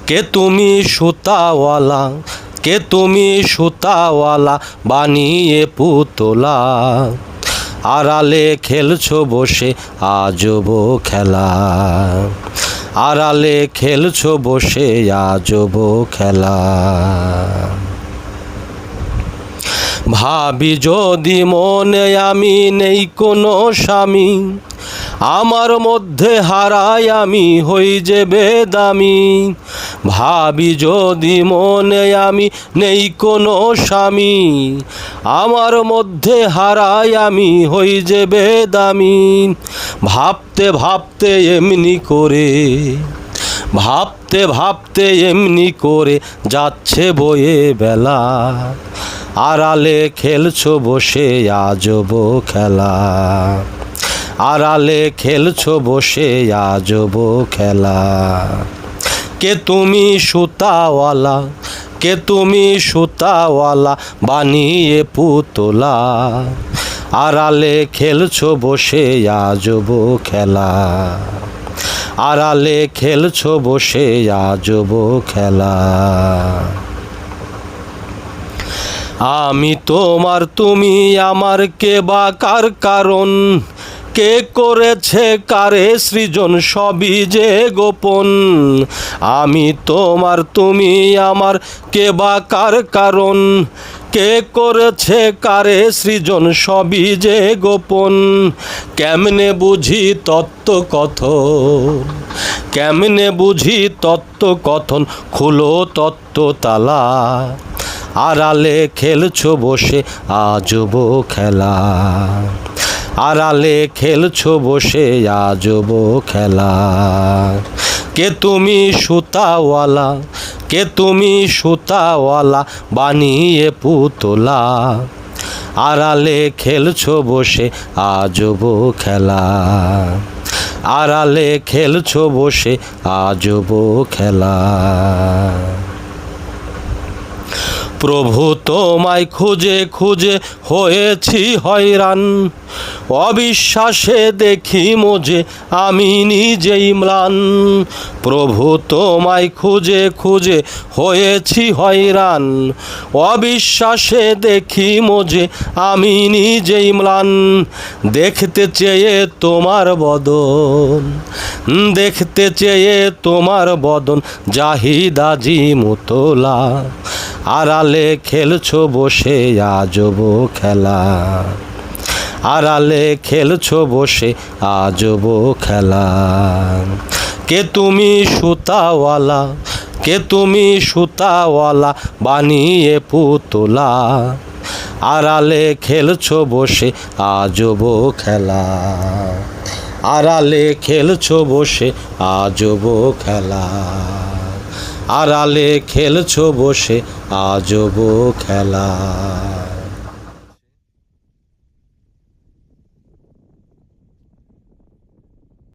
কে তুমি সুতাওয়ালা, কে তুমি সুতাওয়ালা বানিয়ে পুতলা, আড়ালে খেলছো বসে আজব খেলা, আড়ালে খেলছো বসে আজব খেলা। ভাবি যদি মনে আমি নেই কোনো স্বামী, আমার মধ্যে হারাই আমি হই যে বেদামি। ভাবি যদি মনে আমি নেই কোনো স্বামী, আমার মধ্যে হারাই আমি হই যে বেদামি। ভাবতে ভাবতে এমনি করে, ভাবতে ভাবতে এমনি করে যাচ্ছে বয়ে বেলা, আড়ালে খেলছো বসে আজব খেলা, আড়ালে খেলছো বসে আজব খেলা। কে তুমি সুতাওয়ালা, কে তুমি সুতাওয়ালা বানিয়ে পুতলা, আড়ালে খেলছো বসে আজব খেলা, আড়ালে খেলছো বসে আজব খেলা। আমি তোমার তুমি আমার, কে বা কার কারণ, কে করেছে কারে সৃজন সবই যে গোপন। আমি তোমার তুমি আমার, কে বা কার কারণ, কে করেছে কারে সৃজন সবই যে গোপন। কেমনে বুঝি তত্ত্ব কথন, কেমনে বুঝি তত্ত্ব কথন, খুলো তত্ত্ব তালা, আড়ালে খেলছো বসে আজব খেলা, আড়ালে খেলছো বসে আজব খেলা। কে তুমি সুতাওয়ালা, কে তুমি সুতাওয়ালা বানিয়ে পুতলা, আড়ালে খেলছো বসে আজব খেলা, আড়ালে খেলছো বসে আজব খেলা। প্রভু তোমায় খুঁজে খুঁজে হয়েছি হয়রান, অবিশ্বাসে দেখি মোজে আমি নিজেই ম্লান। প্রভু তোমায় খুঁজে খুঁজে হয়েছি হয়রান, অবিশ্বাসে দেখি মোজে আমি নিজেই ম্লান। দেখতে চেয়ে তোমার বদন, দেখতে চেয়ে তোমার বদন জাহিদাজি মুতলা, আড়ালে খেলছো বসে আজব খেলা, আড়ালে খেলছো বসে আজব খেলা। কে তুমি সুতাওয়ালা, কে তুমি সুতাওয়ালা বানিয়ে পুতলা, আড়ালে খেলছো বসে আজব খেলা, আড়ালে খেলছো বসে আজব খেলা, আড়ালে খেলছো বসে আজব খেলা।